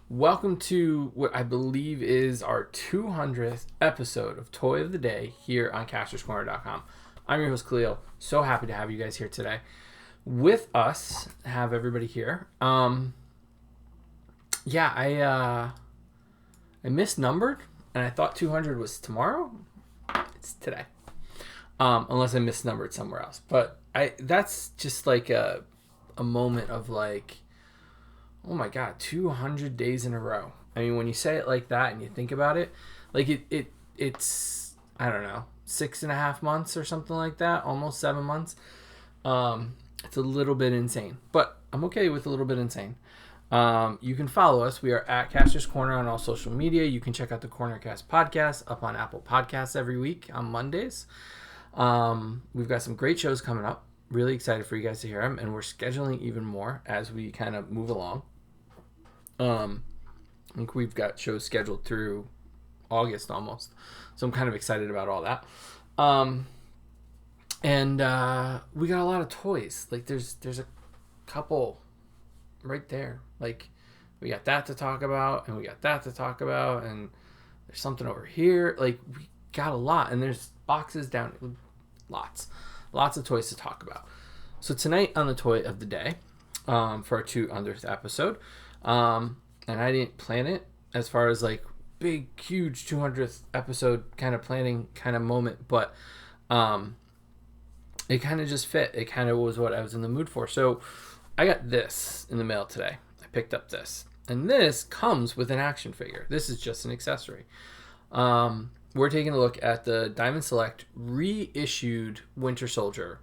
Welcome to what I believe is our 200th episode of Toy of the Day here on Castor'sCorner.com. I'm your host, Khalil. So happy to have you guys here today. With us, have everybody here. I misnumbered, and I thought 200 was tomorrow. It's today. Unless I misnumbered somewhere else. But that's just like a moment of like, oh my God, 200 days in a row. I mean, when you say it like that and you think about it, like it's I don't know, 6.5 months or something like that, almost 7 months. It's a little bit insane, but I'm okay with a little bit insane. You can follow us. We are at Kastor's Corner on all social media. You can check out the Cornercast podcast up on Apple Podcasts every week on Mondays. We've got some great shows coming up. Really excited for you guys to hear them, and we're scheduling even more as we kind of move along. I think we've got shows scheduled through August almost, so I'm kind of excited about all that. And we got a lot of toys. Like there's a couple right there. Like we got that to talk about, and we got that to talk about, and there's something over here. Like we got a lot, and there's boxes down, lots of toys to talk about. So tonight on the Toy of the Day, for our 200th episode. And I didn't plan it as far as like big, huge 200th episode kind of planning kind of moment, but it kind of just fit. It kind of was what I was in the mood for. So I got this in the mail today. I picked up this. And this comes with an action figure. This is just an accessory. We're taking a look at the Diamond Select reissued Winter Soldier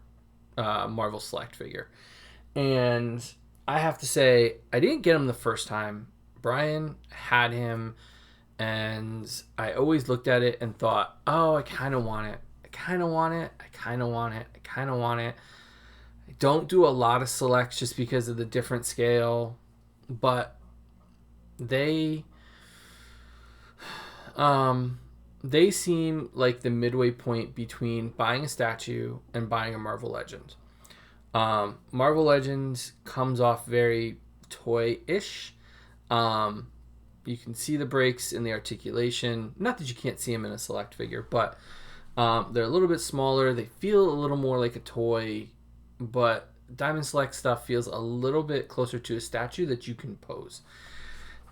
Marvel Select figure. And I have to say, I didn't get him the first time. Brian had him, and I always looked at it and thought, oh, I kind of want it. I kind of want it. I kind of want it. I kind of want it. I don't do a lot of selects just because of the different scale, but they seem like the midway point between buying a statue and buying a Marvel Legend. Marvel Legends comes off very toy-ish. You can see the breaks in the articulation. Not that you can't see them in a select figure, but they're a little bit smaller. They feel a little more like a toy, but Diamond Select stuff feels a little bit closer to a statue that you can pose.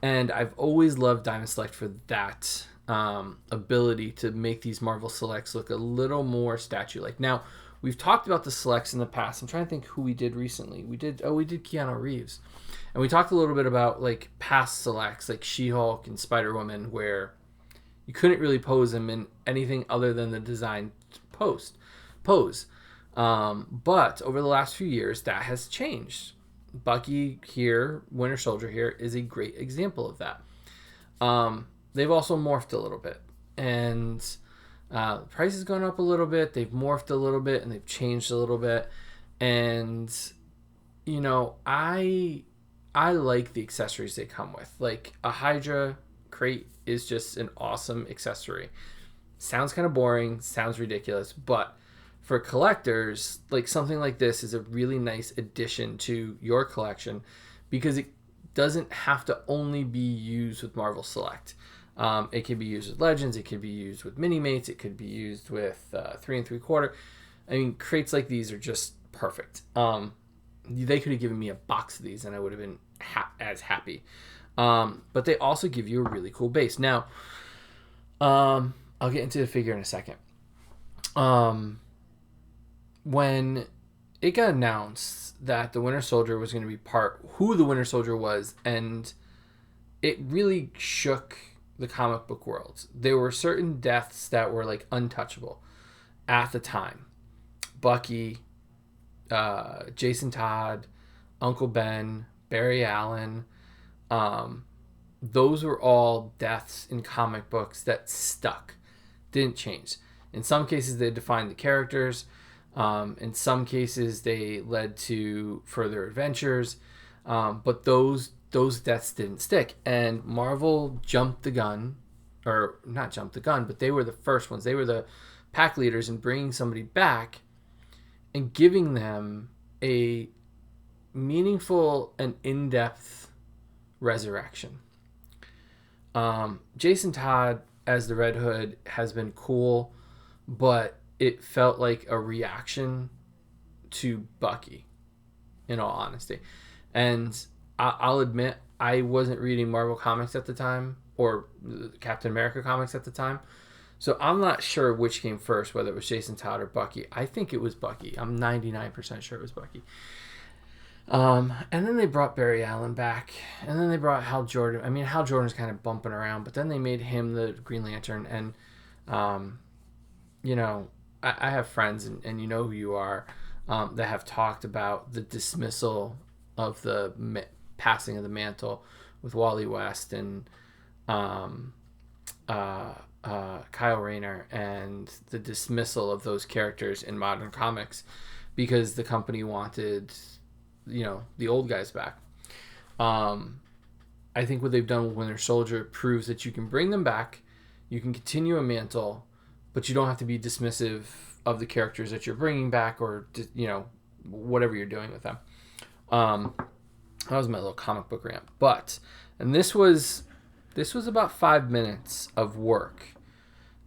And I've always loved Diamond Select for that ability to make these Marvel Selects look a little more statue-like. Now, we've talked about the selects in the past. I'm trying to think who we did recently. We did Keanu Reeves. And we talked a little bit about like past selects like She-Hulk and Spider-Woman where you couldn't really pose them in anything other than the design pose. But over the last few years, that has changed. Bucky here, Winter Soldier here, is a great example of that. They've also morphed a little bit. And the price has gone up a little bit. They've morphed a little bit, and they've changed a little bit. And, you know, I like the accessories they come with. Like a Hydra crate is just an awesome accessory. Sounds kind of boring, sounds ridiculous, but for collectors, like something like this is a really nice addition to your collection because it doesn't have to only be used with Marvel Select. It can be used with Legends, it could be used with Mini Mates, it could be used with 3 3/4. I mean, crates like these are just perfect. They could have given me a box of these and I would have been as happy. But they also give you a really cool base. Now, I'll get into the figure in a second. When it got announced that the Winter Soldier was going to be who the Winter Soldier was, and it really shook the comic book world. There were certain deaths that were like untouchable at the time. Bucky, Jason Todd, Uncle Ben, Barry Allen, those were all deaths in comic books that stuck, didn't change. In some cases, they defined the characters. In some cases, they led to further adventures. But those deaths didn't stick. And Marvel jumped the gun, or not jumped the gun, but they were the first ones. They were the pack leaders in bringing somebody back and giving them a meaningful and in-depth resurrection. Jason Todd as the Red Hood has been cool, but it felt like a reaction to Bucky, in all honesty. And I'll admit, I wasn't reading Marvel comics at the time, or Captain America comics at the time. So I'm not sure which came first, whether it was Jason Todd or Bucky. I think it was Bucky. I'm 99% sure it was Bucky. And then they brought Barry Allen back, and then they brought Hal Jordan. I mean, Hal Jordan's kind of bumping around, but then they made him the Green Lantern. And, I have friends, and you know who you are, that have talked about the dismissal of the passing of the mantle with Wally West and Kyle Rayner, and the dismissal of those characters in modern comics because the company wanted, the old guys back. I think what they've done with Winter Soldier proves that you can bring them back, you can continue a mantle, but you don't have to be dismissive of the characters that you're bringing back, or whatever you're doing with them. That was my little comic book rant. And this was about 5 minutes of work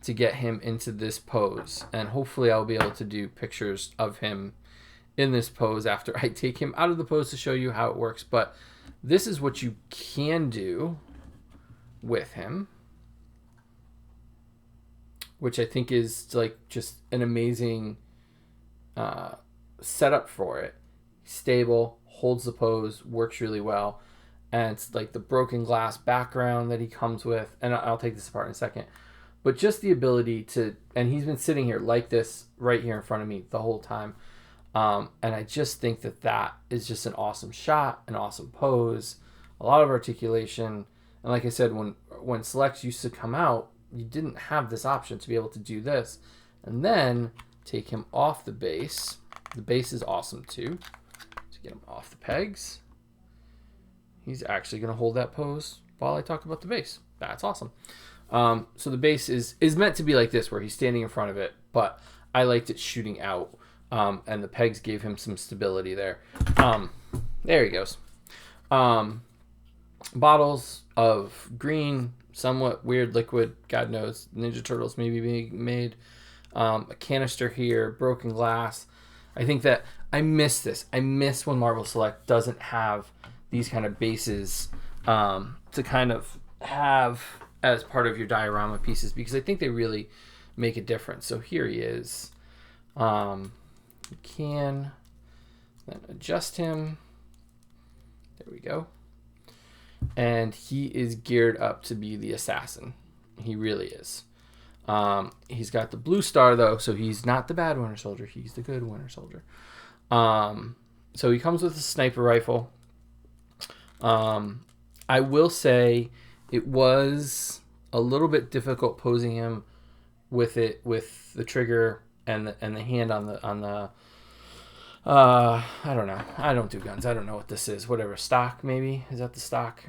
to get him into this pose, and hopefully I'll be able to do pictures of him in this pose after I take him out of the pose to show you how it works. But this is what you can do with him, which I think is like just an amazing setup for it. Stable, holds the pose, works really well. And it's like the broken glass background that he comes with. And I'll take this apart in a second. But just the ability to, and he's been sitting here like this right here in front of me the whole time. And I just think that is just an awesome shot, an awesome pose, a lot of articulation. And like I said, when selects used to come out, you didn't have this option to be able to do this. And then take him off the base. The base is awesome too. To get him off the pegs. He's actually going to hold that pose while I talk about the base. That's awesome. So the base is meant to be like this, where he's standing in front of it, but I liked it shooting out, and the pegs gave him some stability there. There he goes. Bottles of green, somewhat weird liquid, God knows, Ninja Turtles maybe being made. A canister here, broken glass. I think that I miss this. I miss when Marvel Select doesn't have these kind of bases to kind of have as part of your diorama pieces, because I think they really make a difference. So here he is. You can then adjust him. There we go. And he is geared up to be the assassin. He really is. He's got the blue star though, so he's not the bad Winter Soldier. He's the good Winter Soldier. So he comes with a sniper rifle. I will say it was a little bit difficult posing him with the trigger and the hand on the I don't know. I don't do guns. I don't know what this is. Whatever, stock maybe? Is that the stock?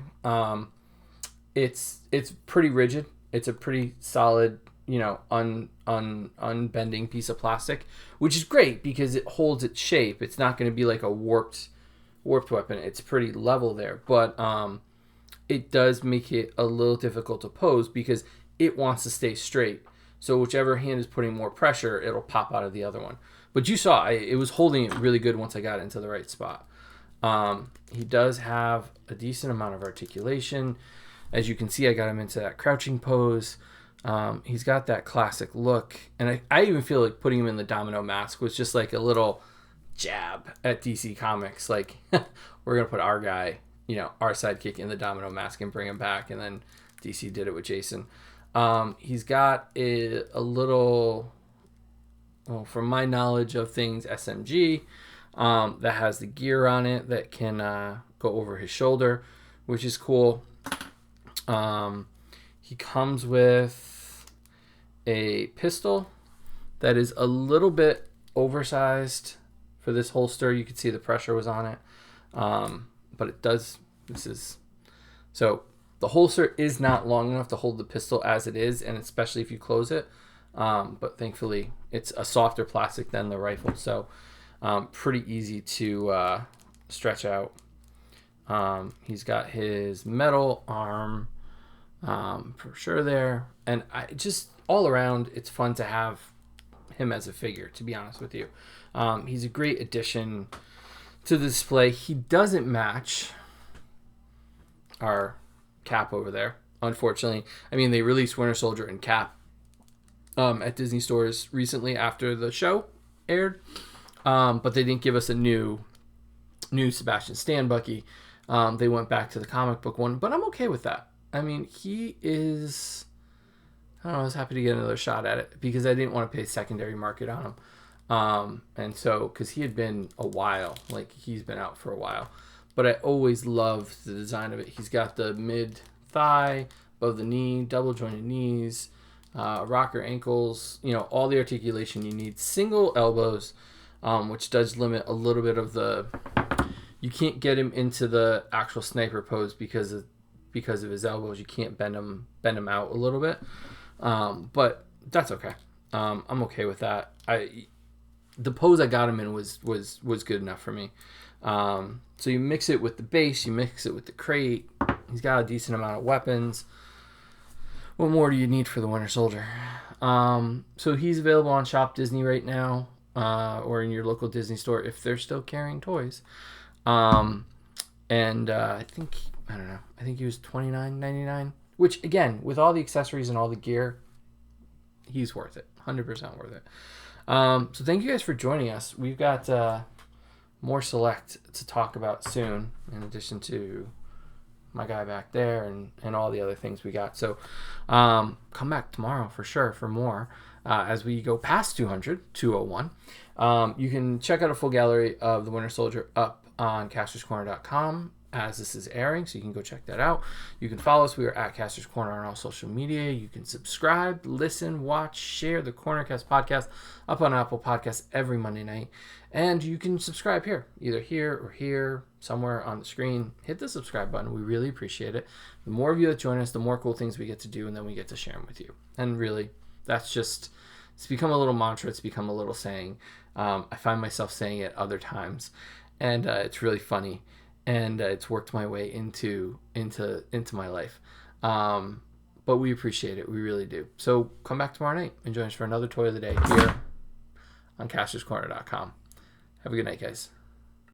It's pretty rigid. It's a pretty solid, unbending piece of plastic, which is great because it holds its shape. It's not going to be like a warped weapon. It's pretty level there, but it does make it a little difficult to pose because it wants to stay straight. So whichever hand is putting more pressure, it'll pop out of the other one. But you saw it was holding it really good once I got it into the right spot. He does have a decent amount of articulation. As you can see, I got him into that crouching pose. He's got that classic look. And I even feel like putting him in the domino mask was just like a little jab at DC Comics. Like, we're going to put our guy, our sidekick in the domino mask and bring him back. And then DC did it with Jason. He's got a little, well, from my knowledge of things, SMG that has the gear on it that can go over his shoulder, which is cool. He comes with a pistol that is a little bit oversized for this holster. You can see the pressure was on it, but it does. So the holster is not long enough to hold the pistol as it is, and especially if you close it. But thankfully, it's a softer plastic than the rifle, so pretty easy to stretch out. He's got his metal arm for sure there. And I just all around, it's fun to have him as a figure, to be honest with you. He's a great addition to the display. He doesn't match our Cap over there, unfortunately. I mean, they released Winter Soldier and Cap at Disney stores recently after the show aired, but they didn't give us a new Sebastian Stan Bucky. They went back to the comic book one, but I'm okay with that. I mean, he is... I don't know, I was happy to get another shot at it because I didn't want to pay secondary market on him. And so, because he had been a while, like he's been out for a while. But I always loved the design of it. He's got the mid-thigh, above the knee, double jointed knees, rocker ankles, all the articulation you need. Single elbows, which does limit a little bit of the... You can't get him into the actual sniper pose because of his elbows. You can't bend him out a little bit. But that's okay. I'm okay with that. The pose I got him in was good enough for me. So you mix it with the base, you mix it with the crate. He's got a decent amount of weapons. What more do you need for the Winter Soldier? So he's available on Shop Disney right now, or in your local Disney store if they're still carrying toys. And I think he was $29.99, which again, with all the accessories and all the gear, he's worth it. 100% worth it. So thank you guys for joining us. We've got more select to talk about soon, in addition to my guy back there and all the other things we got. So come back tomorrow for sure for more as we go past 201. You can check out a full gallery of the Winter Soldier up on castorscorner.com as this is airing, so you can go check that out. You can follow us. We are at Kastor's Corner on all social media. You can subscribe, listen, watch, share the Cornercast podcast up on Apple Podcasts every Monday night. And you can subscribe here, either here or here, somewhere on the screen. Hit the subscribe button. We really appreciate it. The more of you that join us, the more cool things we get to do, and then we get to share them with you. And really, it's become a little mantra. It's become a little saying. I find myself saying it other times, and it's really funny. And it's worked my way into my life. But we appreciate it. We really do. So come back tomorrow night and join us for another Toy of the Day here on castorscorner.com. Have a good night, guys.